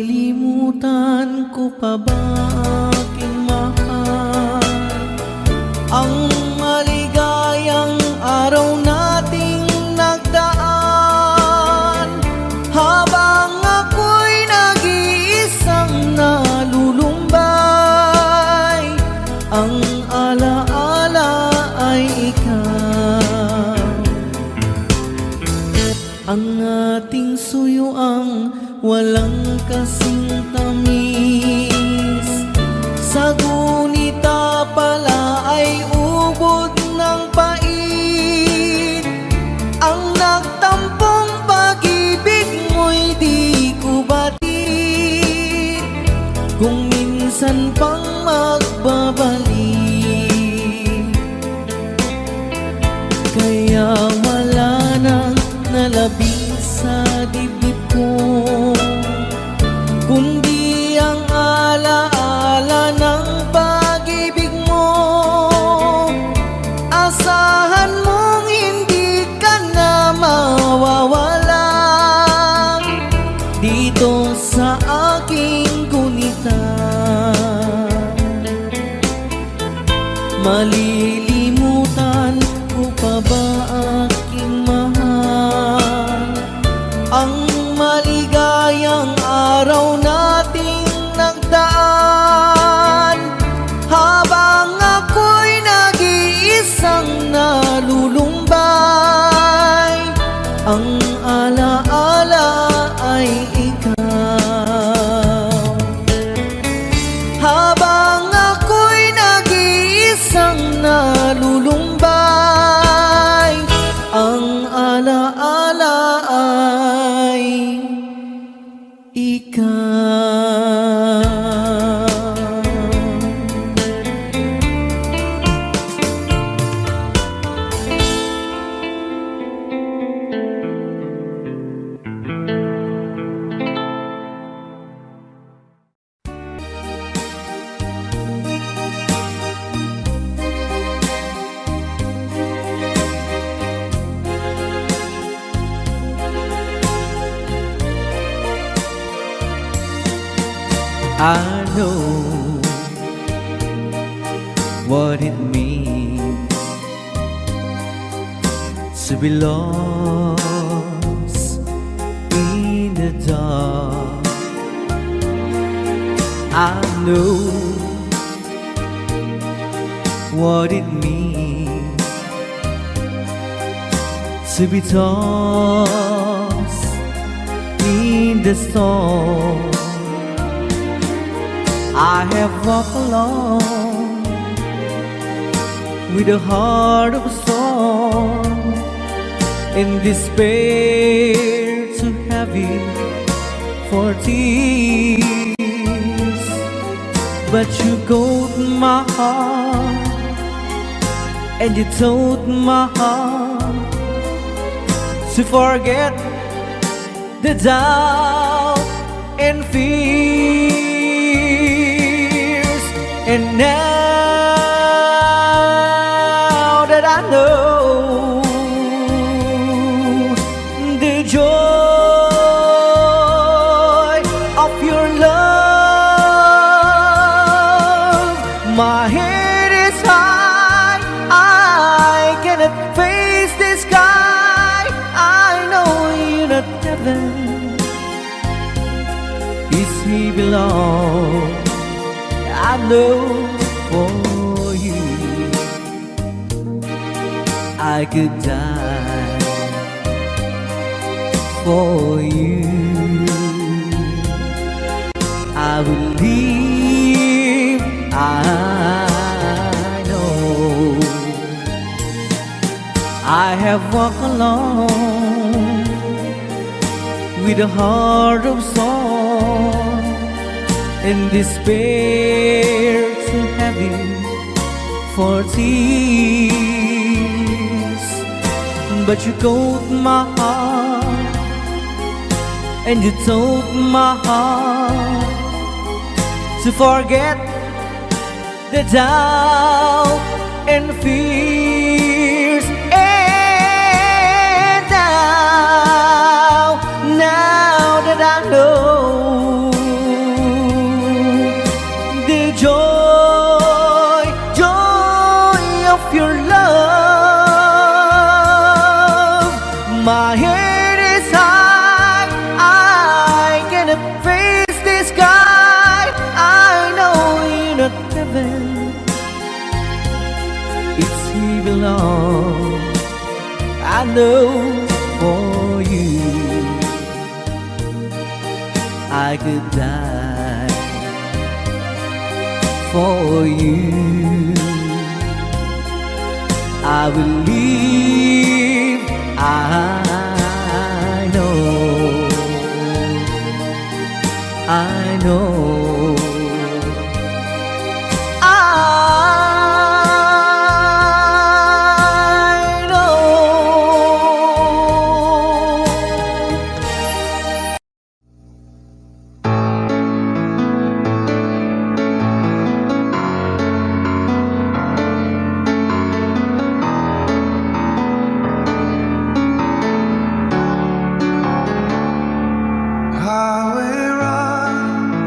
Malilimutan ko pa ba aking mahal ang maligayang araw nating nagdaan, habang ako'y nag-iisang nalulumbay. Ang alaala ay ikaw, ang ating suyuang walang kasing tamis. Sa gunita pala ay ubod ng pait. Ang nagtampong pag-ibig mo'y di ko batid, kung minsan pang magbabalik. Kaya wala nang nalabis sa dibdib ko, kundi ang alaala ng pag-ibig mo. Asahan mong hindi ka na mawawala dito sa aking gunita. Malilimutan ko pa ba aking mahal ang maligayang araw nating nagdaan, habang ako'y nag-iisang nalulumbay. Ang alaala ay ikaw, habang ako'y nag-iisang nalulumbay. Ang alaala ay ikaw. I know what it means to be lost in the dark. I know what it means to be tossed in the storm. I have walked alone with a heart of stone, in despair too heavy for tears. But you caught my heart and you told my heart to forget the doubt and fear. And now that I know the joy of your love, my head is high, I cannot face the sky. I know you're not heaven, peace we belong. I know for you I could die for you. I will live, I know. I have walked alone with a heart of stone, in despair too heavy for tears. But you caught my heart and you told my heart to forget the doubt and fears. And now that I know sky. I know you're not heaven, it's here alone. I know for you I could die for you. I will live, I know, I know, I know. Highway run,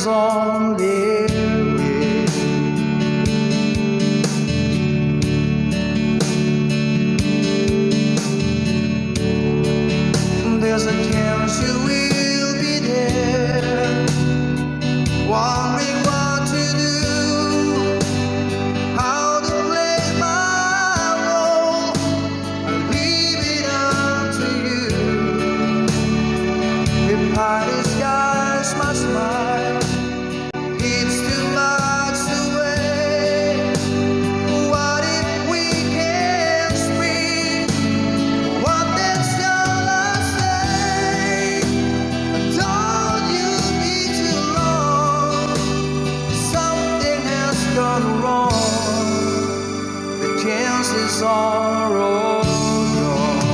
is all there is. There's a chance you will be there, wondering what to do, how to play my role. I leave it up to you. If high skies my smile, it's too much away. What if we can speak? What then shall I say? Don't you be too long. Something has gone wrong. The chances are all gone.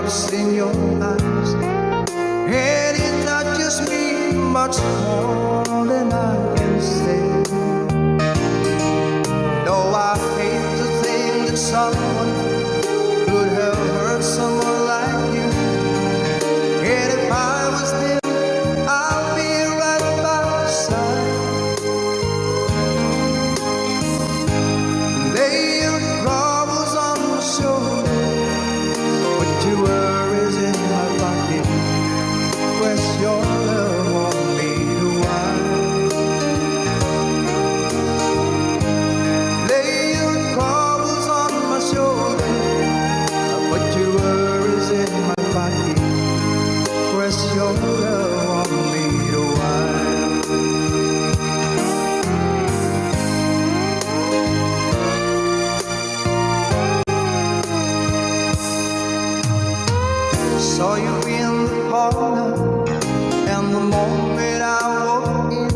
what's in your eyes, and it touches me much more than I can say. No, I hate to think that someone could have hurt someone like you. And if I was there, I'll be right by your side. Lay your troubles on my shoulder, put your worries in my pocket, press your love on me to while. Lay your troubles on my shoulder, put your worries in my pocket, press your love on me to while. Saw you in the parlor, and the moment I walked in,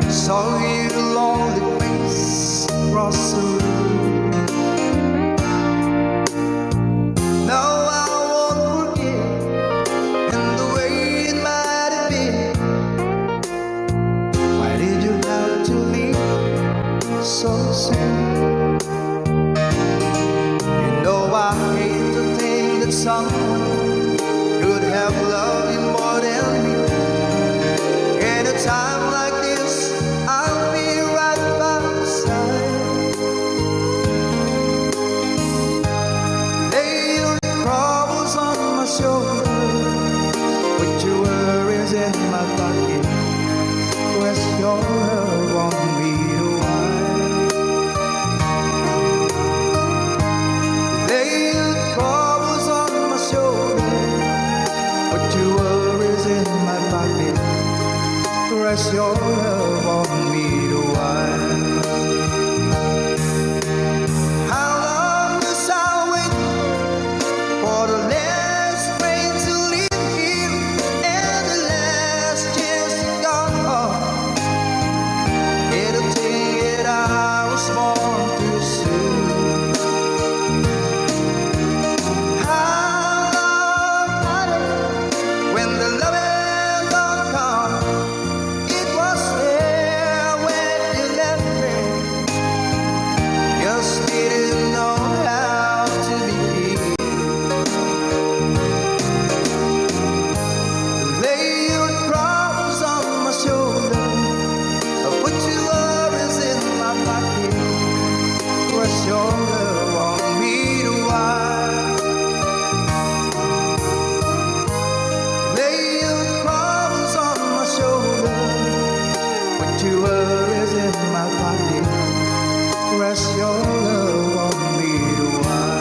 saw your lonely face across the room. Now I won't forget, and the way it might have been. Why did you have to leave so soon? You know I hate to think that someone could have loved you more than me. At a time like this, I'll be right by your side. Lay your troubles on my shoulder, put your worries in my pocket, press your love on me to while. Lay your troubles on my shoulder, put your worries in my pocket, press your love on me to while. How long must I wait for the last train to leave here and the last chance to go? It'll take it I was born too soon. How long, honey, when the loving don't come? It was there when you left me, just didn't know how to begin. Lay your troubles on my shoulder, put your worries in my pocket, press your love on me to while. Lay your troubles on my shoulder, put your worries in my pocket, press your love on me to while.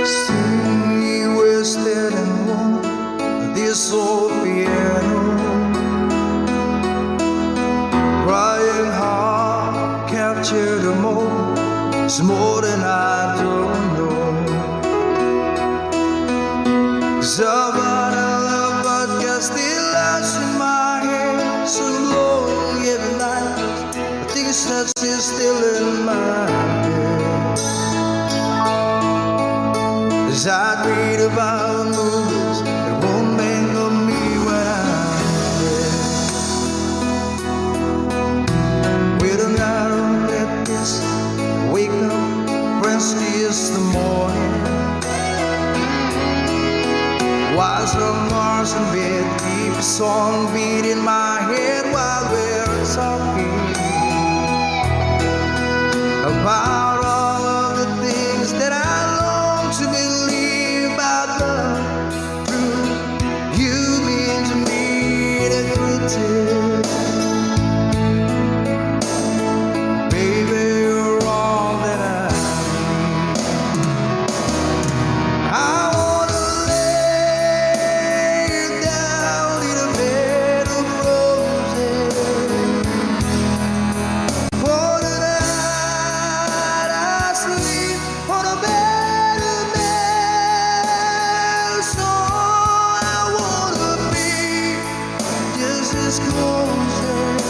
Sing me wasted and warm, this old piano, crying heart, capture the moment, it's more than I don't know. 'Cause of what I love, but got still lies in my head, so long every night, I think it's not still in my head. As I read about movies that won't think of me when I'm dead, with an arrow that is wake up, rest is the morning. from Mars and bed, keep a song beat in my head while we're talking about all of the things that I long to believe about love. Through you mean to me the greatest. Baby, you're all that I need. I wanna lay you down in a bed of roses. For the night I sleep on a bed of nails. So I wanna be just as close as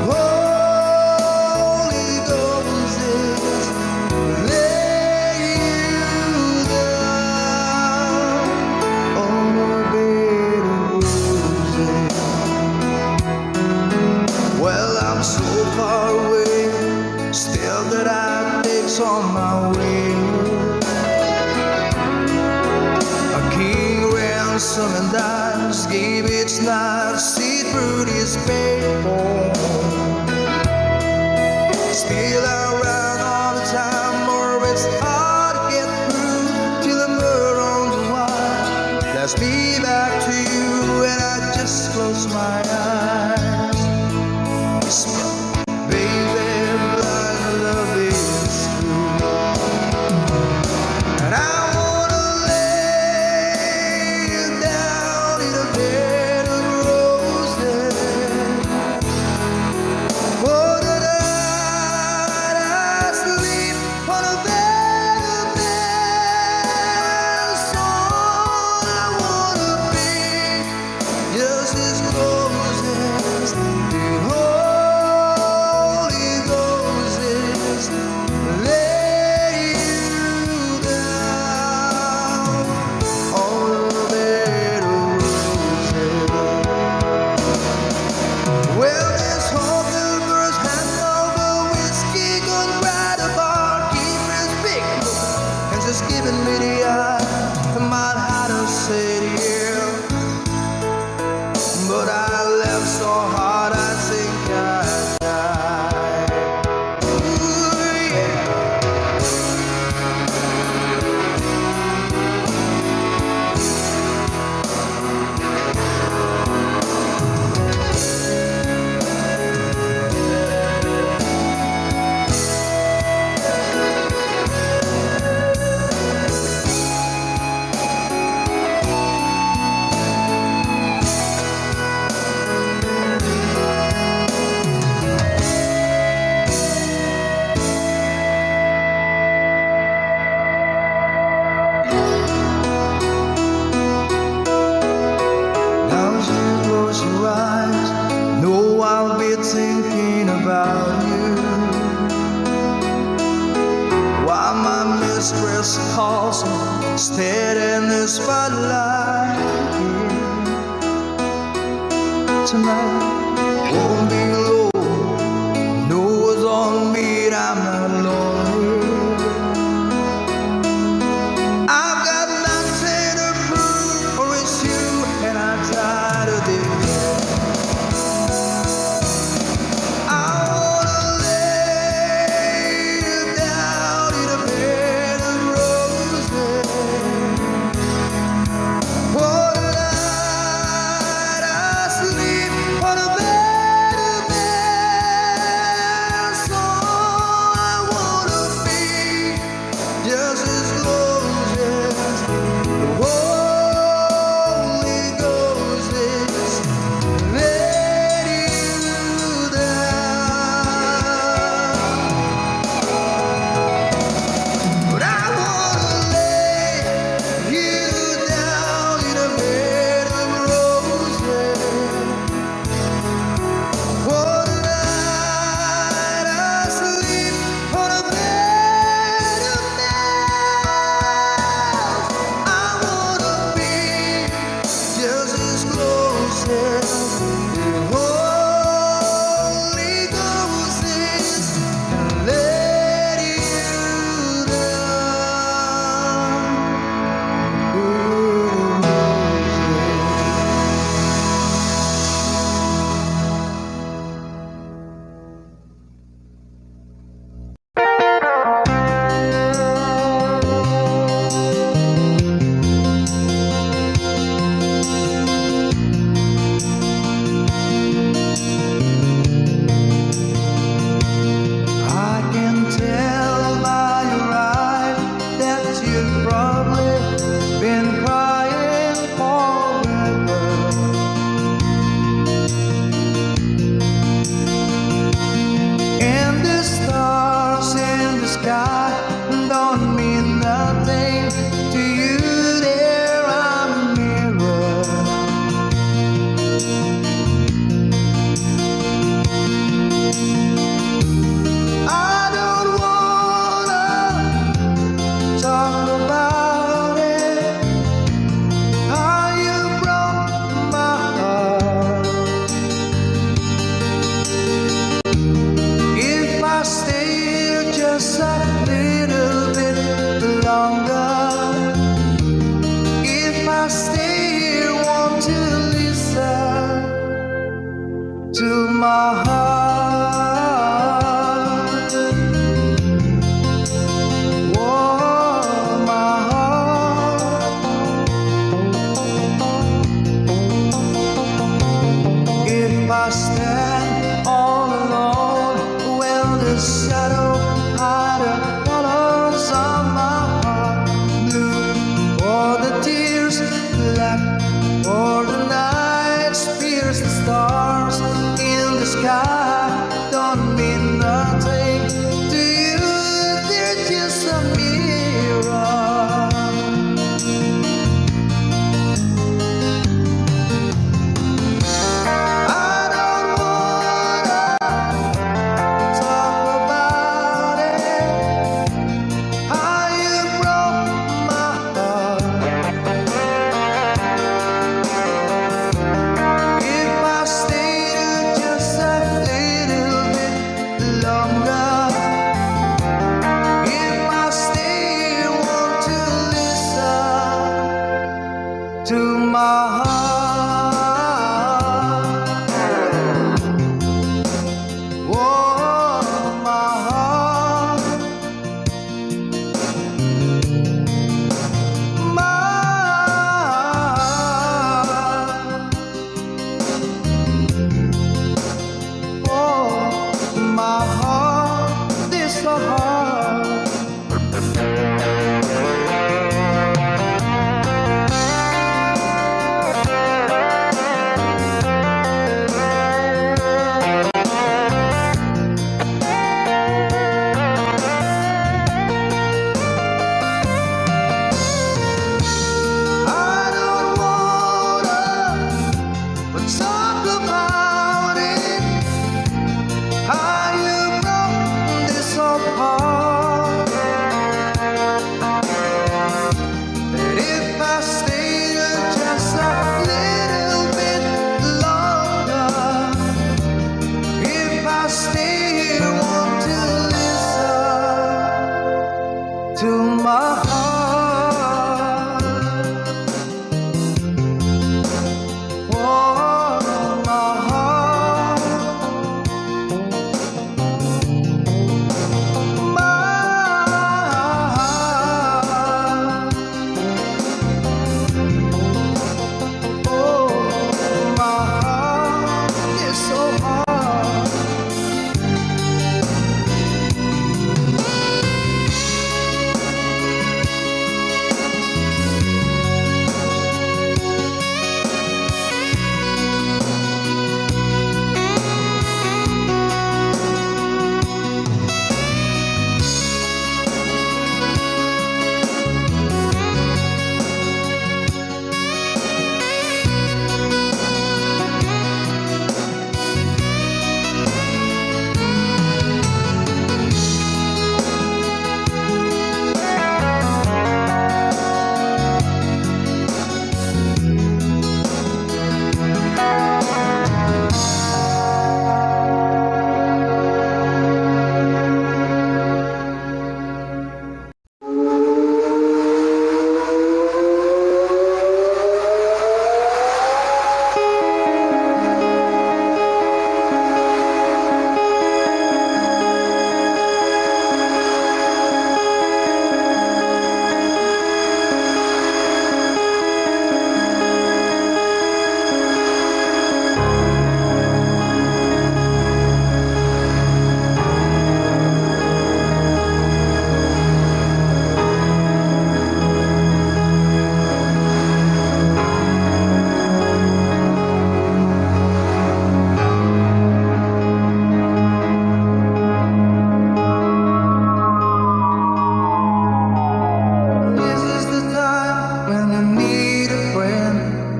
Holy Ghost is. Lay you down on a bed of roses. Well, I'm so far away, still that I takes on my way. A king ransom and dimes gave its knife, see through this paper. Still I run all the time, or it's hard to get through till the murder on the wire. Let's be back to you, and I just close my eyes. Baby, blind love is true, and I wanna lay you down in a bed of roses. For the night I sleep on a bed of nails. So I wanna be just as close as the Holy Ghost is. Lay you down on a bed of roses. Well, this whole first hand over whiskey gone right apart. Keep his big look and just giving me the eye. I might have to say yeah, but I left so hard I think I died. Ooh, yeah. Now as you close your eyes, know I'll be thinking about you. While my mistress calls me, stead in the spotlight. Tonight won't be low, no it's on me, I'm not lonely. I've got nothing to prove, for it's you and I'm tired of this. I wanna lay you down in a bed of roses. For the night I sleep on a bed to my heart. Oh, my heart, my heart. Oh, my heart is so hard. Talk about it, how you broke this apart. And if I stayed just a little bit longer, if I stay here, want to listen to my heart.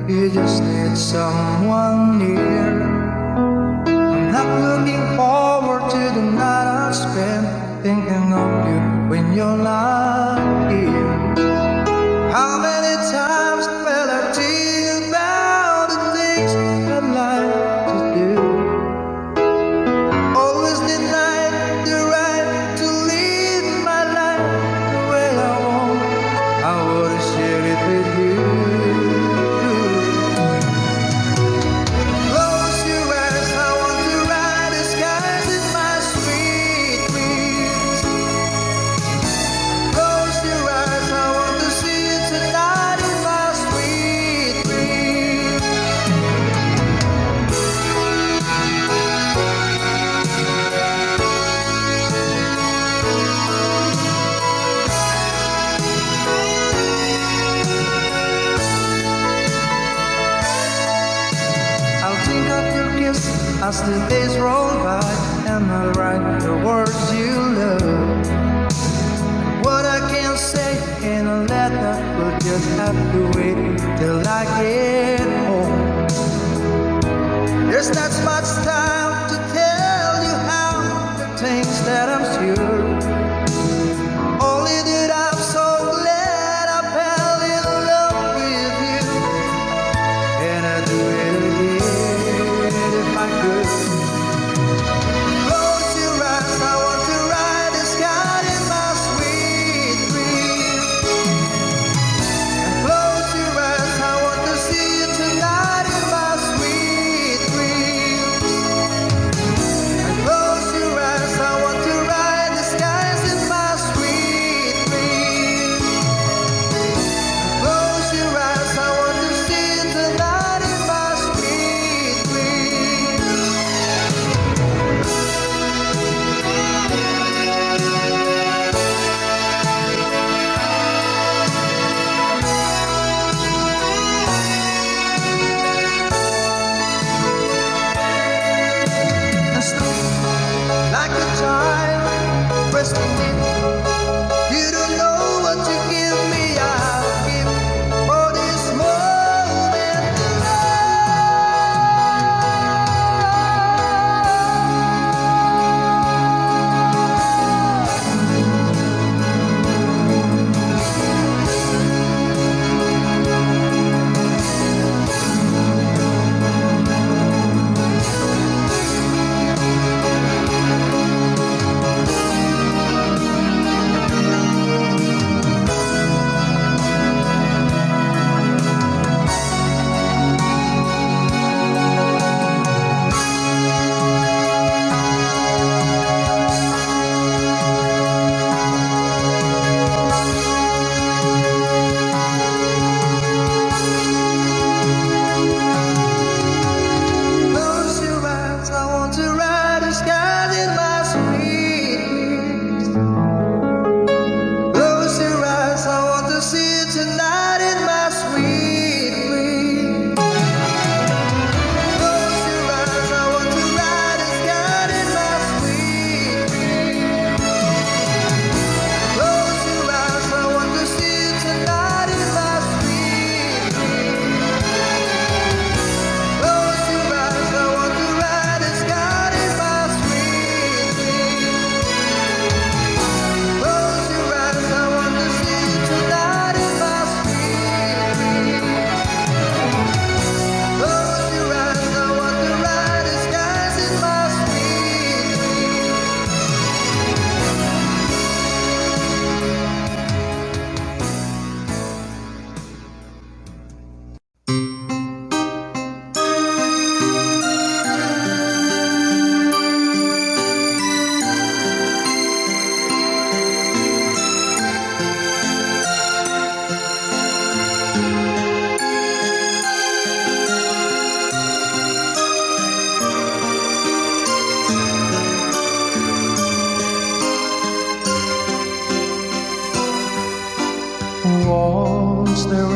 You just need someone near. I'm not looking forward to the night I spend thinking of you when you're not here. How many times will I think about the things I'd like to do? Always denied the right to live my life the way I want. I would have shared it with you. As the days roll by and I write the words you love, what I can say in a letter will just have to wait till I get home. There's not much time to tell you how the things that I'm sure. Only that I'm so glad I fell in love with you, and I'd do it again if I could. Close your eyes, I want to ride the sky in my sweet dream. And close your eyes, I want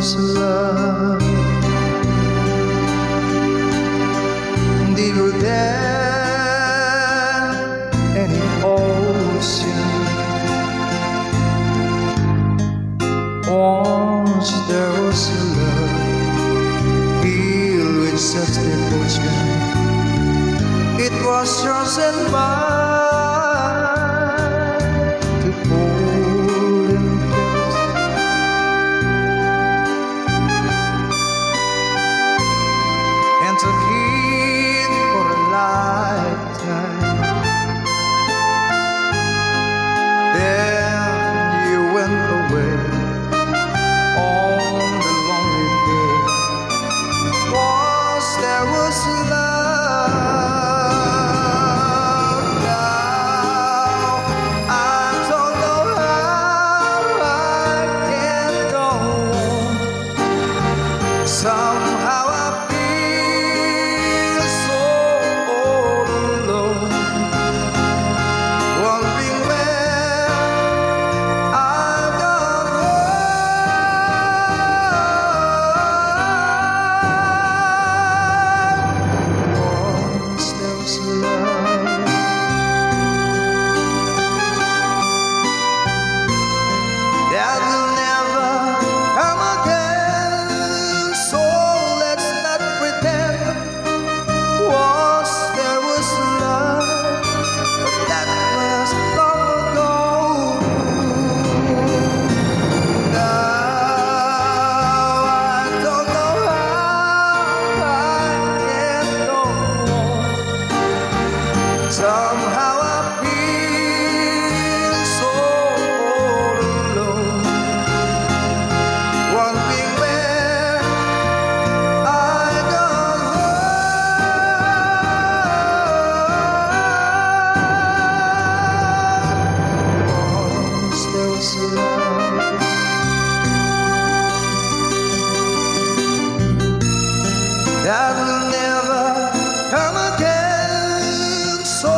was love deeper than any ocean. Once there was a love filled with such devotion. It was yours and mine to hold and kiss. And to keep for a lifetime. Then you went away on the lonely day. Was there was love. Now I don't know how I can go on. Somehow I feel so all alone, wondering where I've gone wrong. Once there was love that will never come again. So let's not pretend. Once there was love, but that was long ago. Now I don't know how I can go on. Somehow I feel so all alone, wondering where I gone wrong. Once there was love that will never come again. So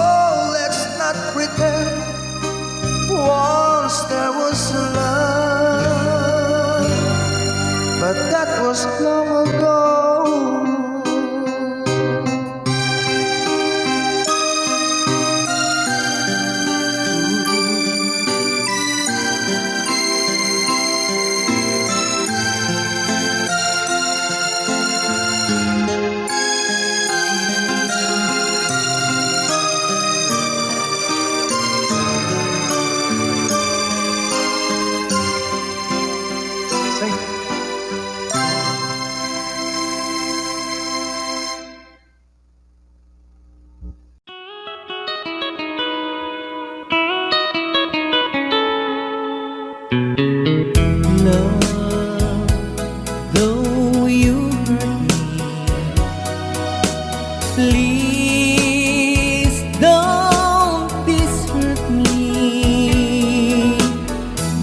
let's not pretend. Once there was love, but that was long ago. Sing. Love, though you hurt me, please don't desert me.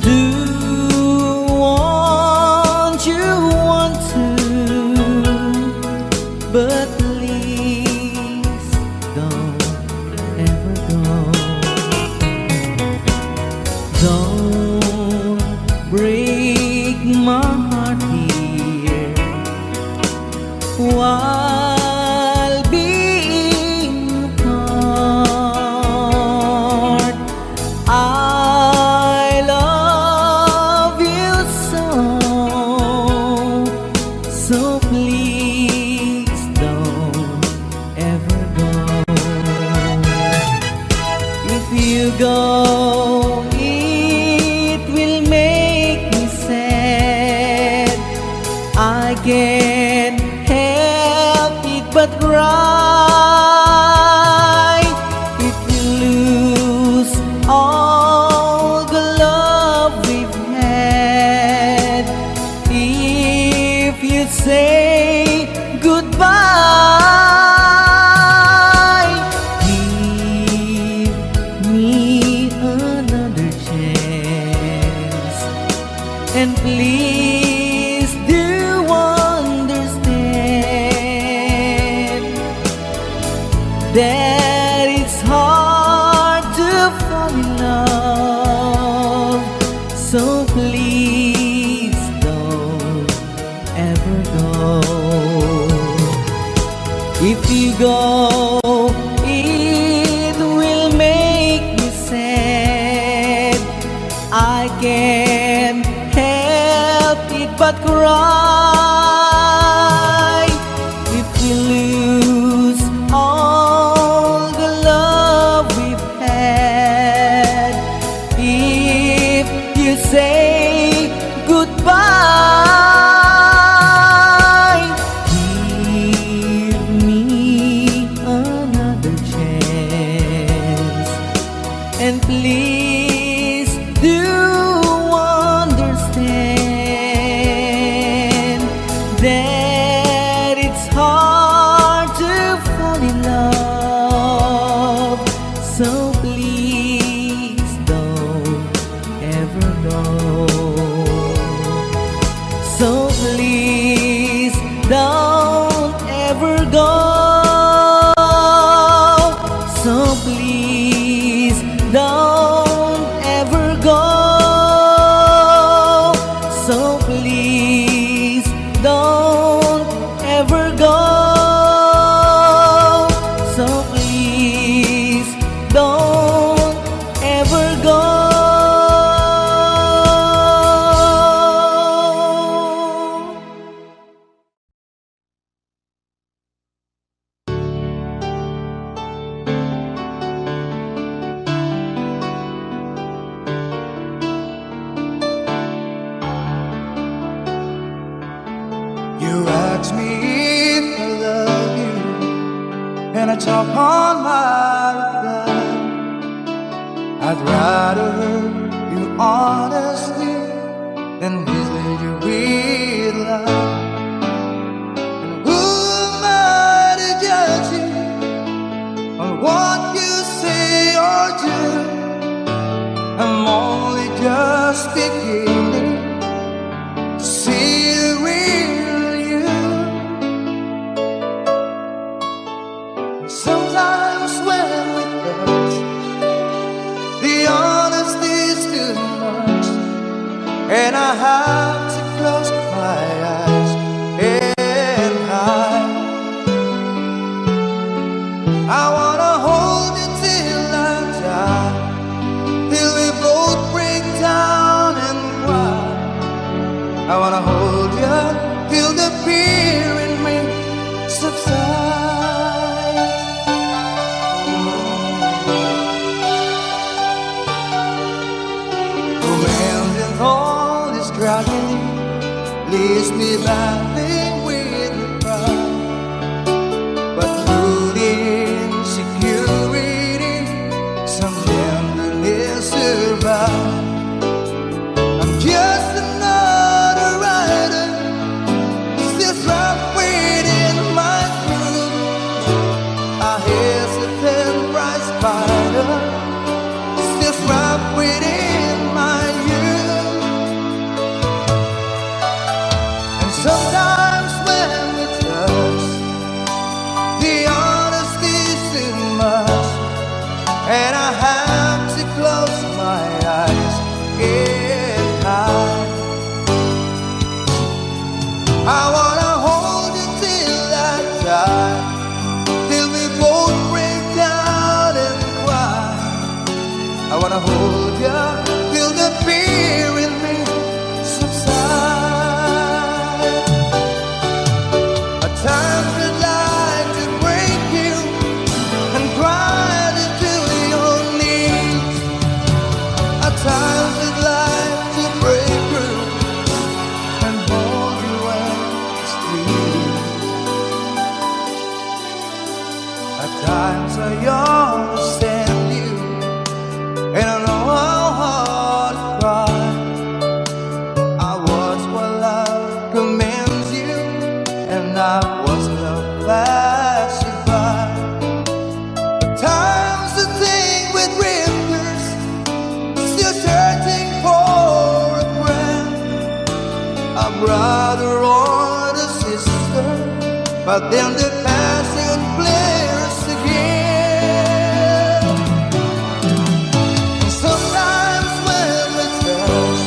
Do what you want to, but please don't ever go. Don't break my heart here while being apart. I love you so please don't ever go. If you go, it will make me sad. I can't help it but cry. If you lose all the love we've had, if you say goodbye, give me another chance, and please do understand that it's hard to fall in love. So please don't If you go, it will make me sad. I can't help it but cry. If we lose all the love we've had, if you say goodbye, give me another chance. And please do understand that it's hard to fall in love. So please don't ever go. So please don't ever go. So please don't ever go. So please don't ever go. So please don't ever go. You ask me if I love you, and I talk on my reply. I'd rather hurt you honestly than mislead you with lies. And who am I to judge you on what you say or do? I'm only just beginning to see the real you. Sometimes when we touch, the honesty's too much, and I have to close my eyes and hide. I wanna hold you till I die, till we both break down and cry. I wanna hold you till the fear in me subsides. Romance and all this tragedy leaves me battling with the pride, but through the insecurity, some tenderness survives. I'm just another rider, still trapped within my groove. A hesitant prize fighter, still trapped within my youth. And sometimes when we touch, the honesty's too much, and I have to close my eyes and hide. I wanna hold you till I die, till we both break down and cry. I wanna hold you till the fear in me subsides. At times I'd like to break you and cry to your knees. At times I'd like to break through and hold you and squeeze. At times I understand you, and I know how hard to cry. I was what love commands you, and I was love passing by. At times I think with drifters, still searching for a friend, a brother or a sister, but then the passion flares again. And sometimes when we touch,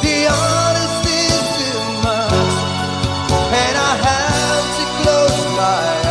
the honesty's too much, and I have to close my eyes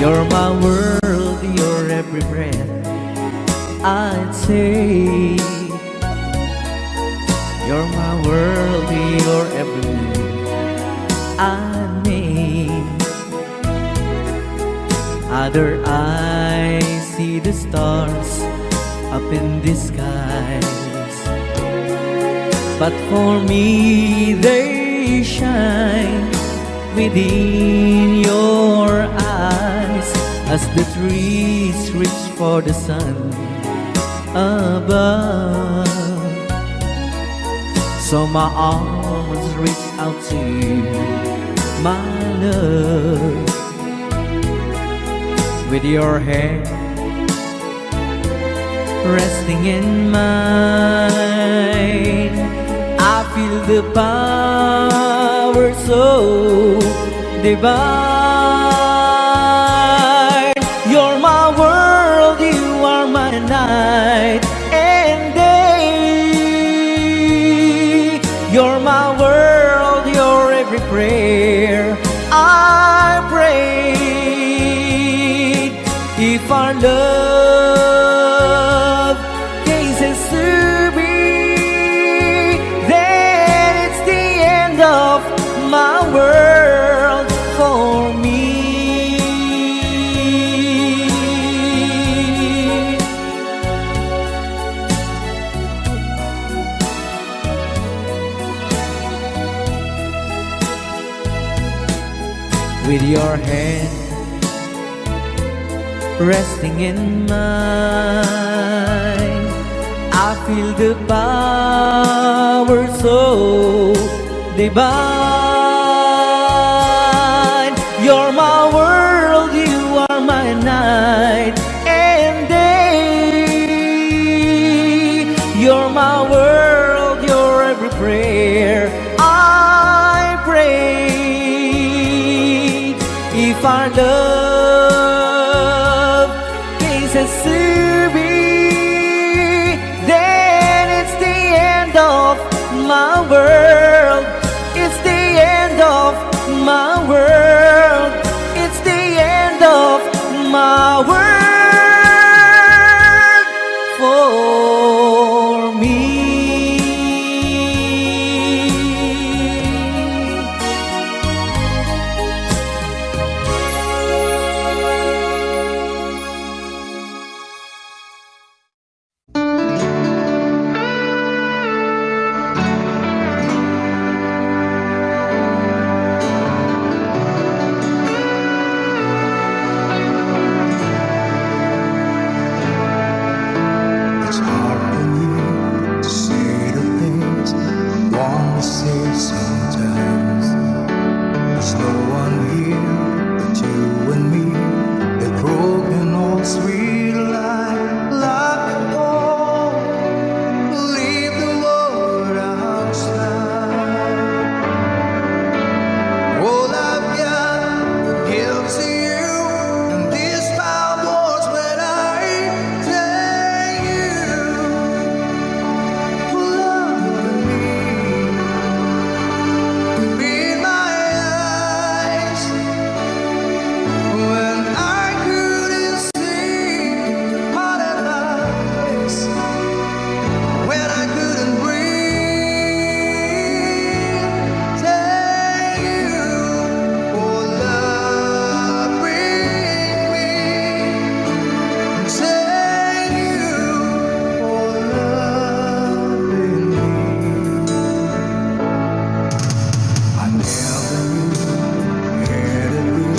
You're my world, you're every breath I take. You're my world, you're every move I make. Other eyes see the stars up in the skies, but for me they shine within your eyes, as the trees reach for the sun above. So my arms reach out to you, my love. With your hand resting in mine, I feel the power so divine. You're my world, you are my night and day. You're my world, you're every prayer I pray. If our love cases to be, then it's the end of my world for me. With your hand resting in mine, I feel the power so divine. You're my world, you are my night and day. You're my world, you're every prayer I pray. If our love cases to be, then it's the end of my world. It's the end of my world. It's the end of my world for me. It's hard for me to say the things I want to say sometimes. There's no one here but you and me. A broken old sweet life like a home. Leave the world outside. All I've got gives to you, and these foul words when I tell you, love me. In my eyes, when I couldn't see part of lies, when I couldn't breathe, tell you, oh love, bring me. Tell you, oh love, bring me. I never knew, had a dream,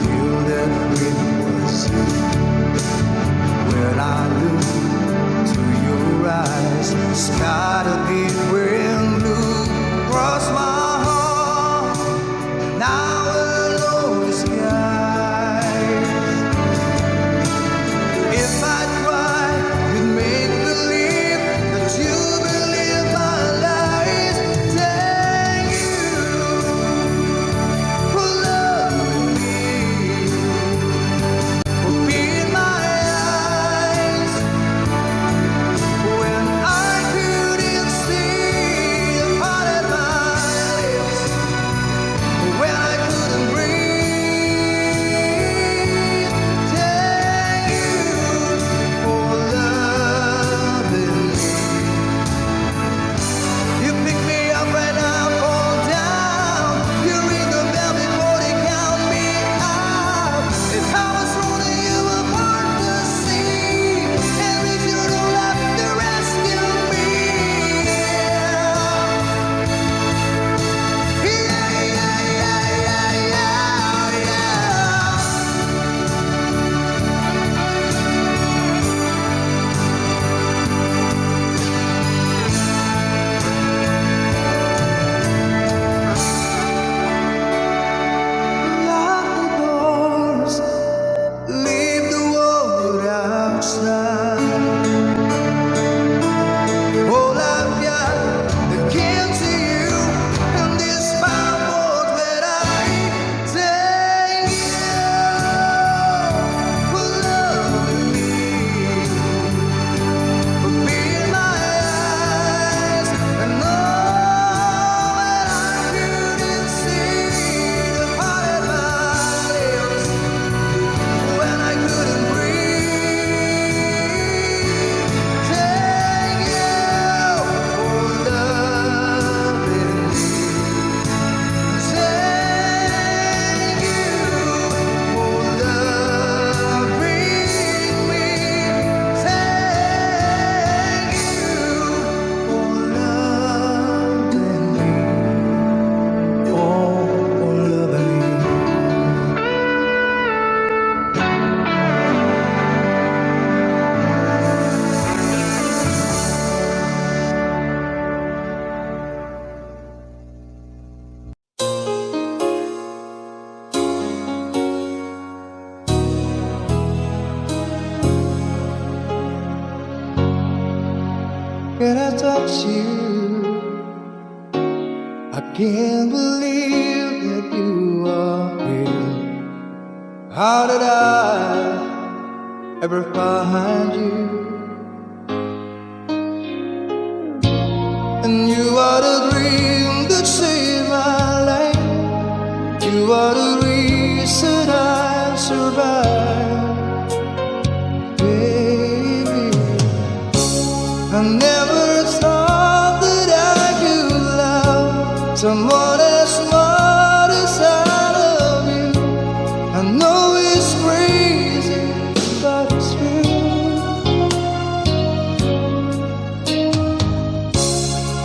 knew that it was you. When I look to your eyes, sky to deep green blue cross my heart. Now alone the skies. If I try to make believe that you believe my lies, tell you, who love me, open my eyes when I could Can I touch you? I can't believe that you are here. How did I ever find you? And you are the dream that saved my life. You are the reason I survived, baby. I never thought that I could love someone as smart as I love you. I know it's crazy, but it's true.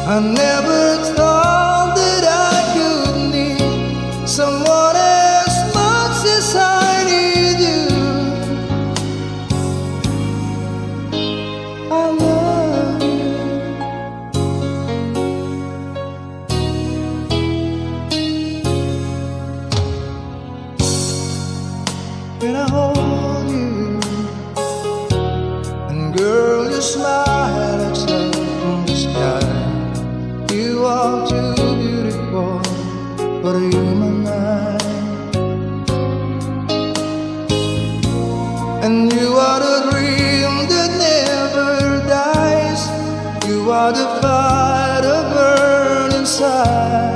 I never thought that I could need someone as much as I need you. I love you. When I hold you, and girl, you smile like sun from the sky. You are too beautiful for a human eye. And you are the dream that never dies. You are the fire that burns inside.